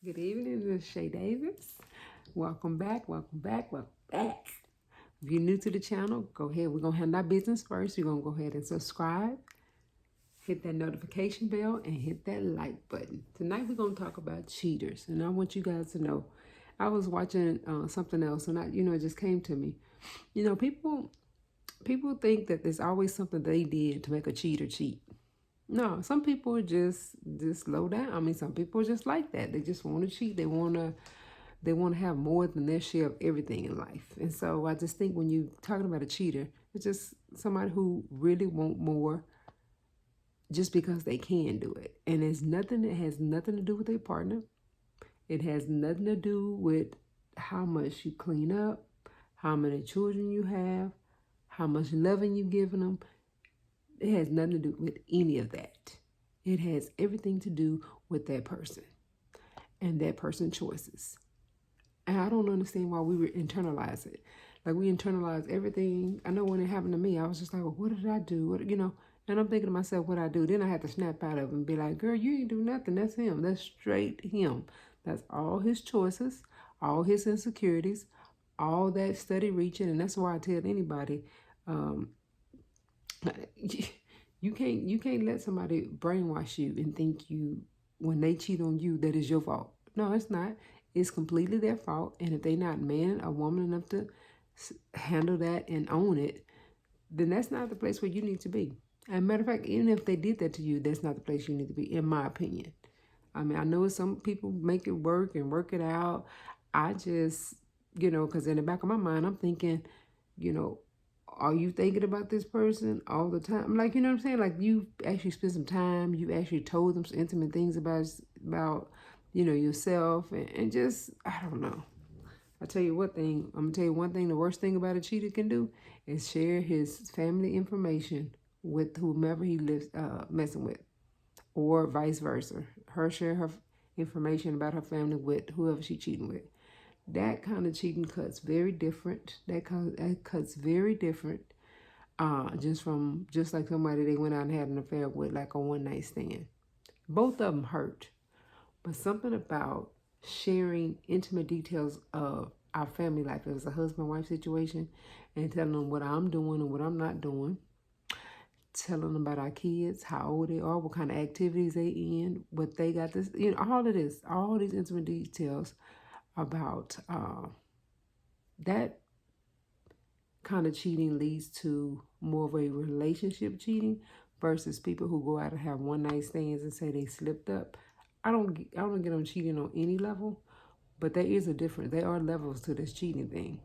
Good evening, this is Shae Davis. Welcome back, welcome back, welcome back. If you're new to the channel, go ahead. We're going to handle our business first. You're going to go ahead and subscribe, hit that notification bell, and hit that like button. Tonight, we're going to talk about cheaters. And I want you guys to know, I was watching something else, and it just came to me. People think that there's always something they did to make a cheater cheat. No, some people are just low down. I mean, some people are just like that. They just want to cheat. They want to have more than their share of everything in life. And so I just think when you're talking about a cheater, it's just somebody who really want more just because they can do it. And it has nothing to do with their partner. It has nothing to do with how much you clean up, how many children you have, how much loving you giving them. It has nothing to do with any of that. It has everything to do with that person and that person's choices. And I don't understand why we would internalize it. Like we internalize everything. I know when it happened to me, I was just like, well, what did I do? And I'm thinking to myself, what I do? Then I had to snap out of it and be like, girl, you ain't do nothing. That's him. That's straight him. That's all his choices, all his insecurities, all that steady reaching. And that's why I tell anybody, you can't let somebody brainwash you and think when they cheat on you that is your fault. No, it's not. It's completely their fault. And if they're not man or woman enough to handle that and own it, then that's not the place where you need to be. As a matter of fact, even if they did that to you, that's not the place you need to be, in my opinion. I mean, I know some people make it work and work it out. I just, because in the back of my mind, I'm thinking, are you thinking about this person all the time? Like, you know what I'm saying? Like, you actually spent some time. You actually told them some intimate things about yourself. And just, I don't know. I'm going to tell you one thing. The worst thing about a cheater can do is share his family information with whomever he lives messing with. Or vice versa. Her share her information about her family with whoever she's cheating with. That kind of cheating cuts very different. That cuts very different. Just like somebody they went out and had an affair with, like a one night stand. Both of them hurt, but something about sharing intimate details of our family life. It was a husband-wife situation, and telling them what I'm doing and what I'm not doing. Telling them about our kids, how old they are, what kind of activities they in, what they got this, all of this, all these intimate details about that kind of cheating leads to more of a relationship cheating versus people who go out and have one night stands and say they slipped up. I don't get them cheating on any level, but there is a difference. There are levels to this cheating thing.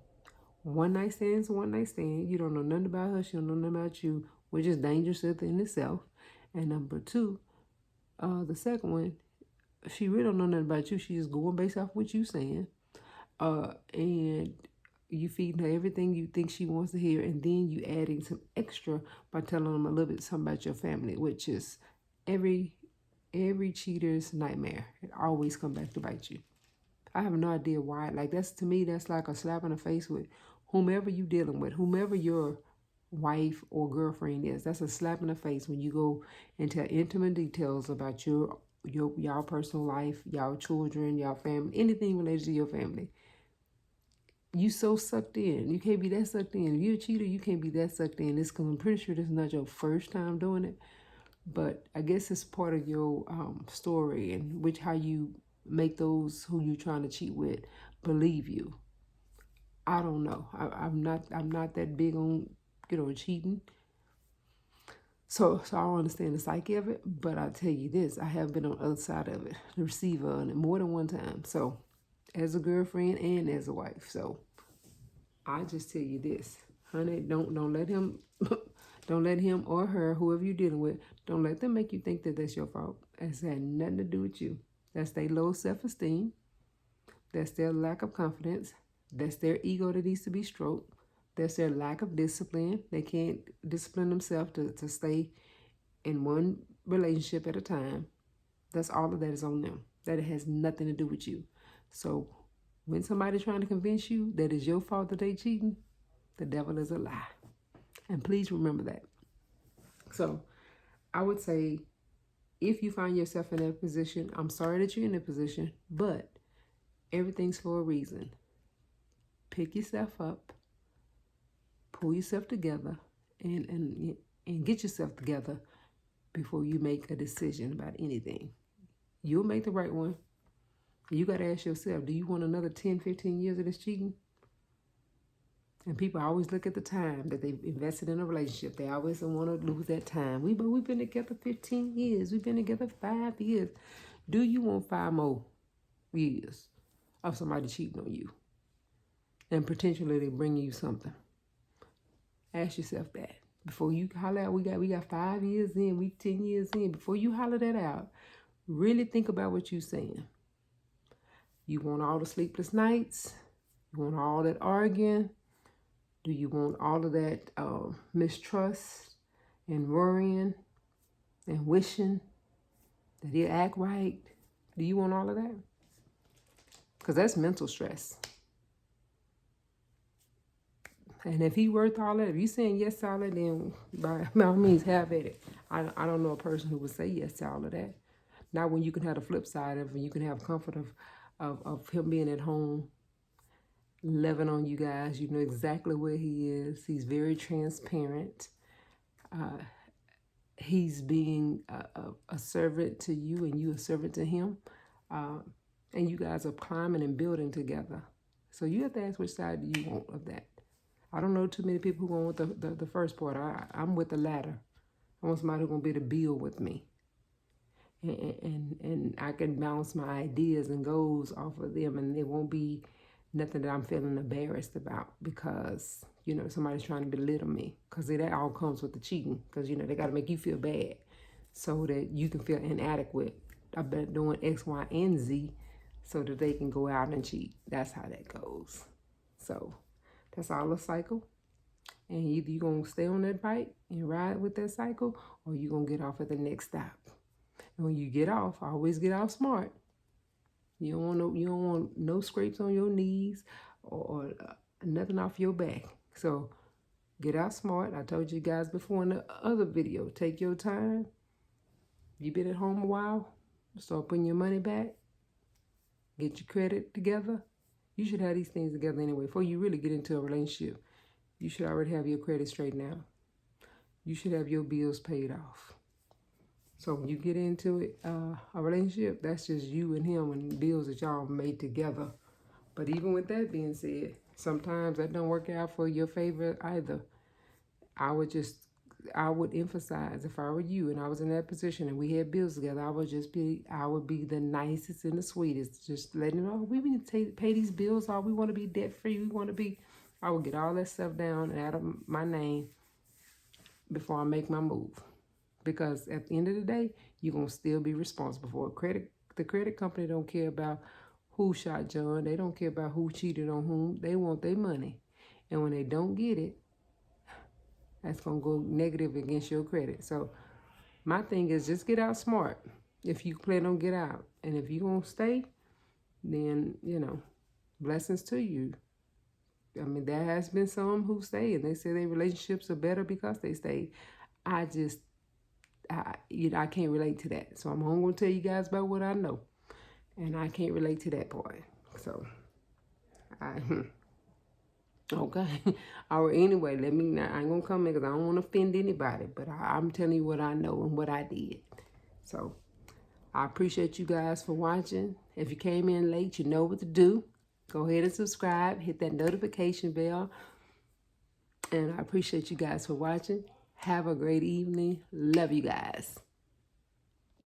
One night stand's one night stand. You don't know nothing about her. She don't know nothing about you, which is dangerous in itself. And number two, the second one, she really don't know nothing about you. She's just going based off what you saying. And you feeding her everything you think she wants to hear, and then you adding some extra by telling them a little bit something about your family, which is every cheater's nightmare. It always come back to bite you. I have no idea why. Like, to me, that's like a slap in the face with whomever you dealing with, whomever your wife or girlfriend is. That's a slap in the face when you go into intimate details about y'all personal life, y'all children, y'all family, anything related to your family. You so sucked in. You can't be that sucked in. If you're a cheater, you can't be that sucked in. This because I'm pretty sure this is not your first time doing it. But I guess it's part of your story and how you make those who you trying to cheat with believe you. I don't know. I'm not that big on cheating. So I don't understand the psyche of it, but I tell you this, I have been on the other side of it, the receiver on it more than one time. So as a girlfriend and as a wife. So I just tell you this, honey, don't let him don't let him or her, whoever you're dealing with, don't let them make you think that that's your fault. It's had nothing to do with you. That's their low self-esteem. That's their lack of confidence. That's their ego that needs to be stroked. That's their lack of discipline. They can't discipline themselves to stay in one relationship at a time. That's all of that is on them. That it has nothing to do with you. So when somebody's trying to convince you that it's your fault that they cheating, the devil is a lie. And please remember that. So I would say if you find yourself in that position, I'm sorry that you're in that position, but everything's for a reason. Pick yourself up, pull yourself together, and get yourself together before you make a decision about anything. You'll make the right one. You got to ask yourself, do you want another 10, 15 years of this cheating? And people always look at the time that they've invested in a relationship. They always don't want to lose that time. We've been together 15 years. We've been together 5 years. Do you want 5 more years of somebody cheating on you and potentially they bring you something? Ask yourself that before you holler out. We got 5 years in. We 10 years in. Before you holler that out, really think about what you're saying. You want all the sleepless nights? You want all that arguing? Do you want all of that mistrust and worrying and wishing that he'll act right? Do you want all of that? Because that's mental stress. And if he worth all that, if you saying yes to all of that, then by all means have at it. I don't know a person who would say yes to all of that. Not when you can have the flip side of it. You can have comfort of him being at home, loving on you guys. You know exactly where he is. He's very transparent. He's being a servant to you and you a servant to him. And you guys are climbing and building together. So you have to ask which side do you want of that. I don't know too many people who want the first part. I'm with the latter. I want somebody who's going to be able to build with me. And I can bounce my ideas and goals off of them, and there won't be nothing that I'm feeling embarrassed about because, you know, somebody's trying to belittle me. Because that all comes with the cheating. Because, you know, they got to make you feel bad so that you can feel inadequate about doing X, Y, and Z so that they can go out and cheat. That's how that goes. So that's all a cycle. And either you're going to stay on that bike and ride with that cycle, or you're going to get off at the next stop. And when you get off, always get off smart. You don't want no scrapes on your knees or nothing off your back. So get out smart. I told you guys before in the other video, take your time. You've been at home a while, start putting your money back. Get your credit together. You should have these things together anyway. Before you really get into a relationship, you should already have your credit straightened out. You should have your bills paid off. So when you get into it, a relationship, that's just you and him and bills that y'all made together. But even with that being said, sometimes that don't work out for your favor either. I would emphasize, if I were you and I was in that position and we had bills together, I would be the nicest and the sweetest. Just letting you know, we need to pay these bills off. We want to be debt free. I would get all that stuff down and add up my name before I make my move. Because at the end of the day, you're going to still be responsible for it. The credit company don't care about who shot John. They don't care about who cheated on whom. They want their money. And when they don't get it, that's going to go negative against your credit. So my thing is just get out smart if you plan on get out. And if you're going to stay, then, you know, blessings to you. I mean, there has been some who stay and they say their relationships are better because they stayed. I can't relate to that. So I'm going to tell you guys about what I know. And I can't relate to that part. So, okay. All right, anyway, I ain't going to come in because I don't want to offend anybody. But I'm telling you what I know and what I did. So, I appreciate you guys for watching. If you came in late, you know what to do. Go ahead and subscribe. Hit that notification bell. And I appreciate you guys for watching. Have a great evening. Love you guys.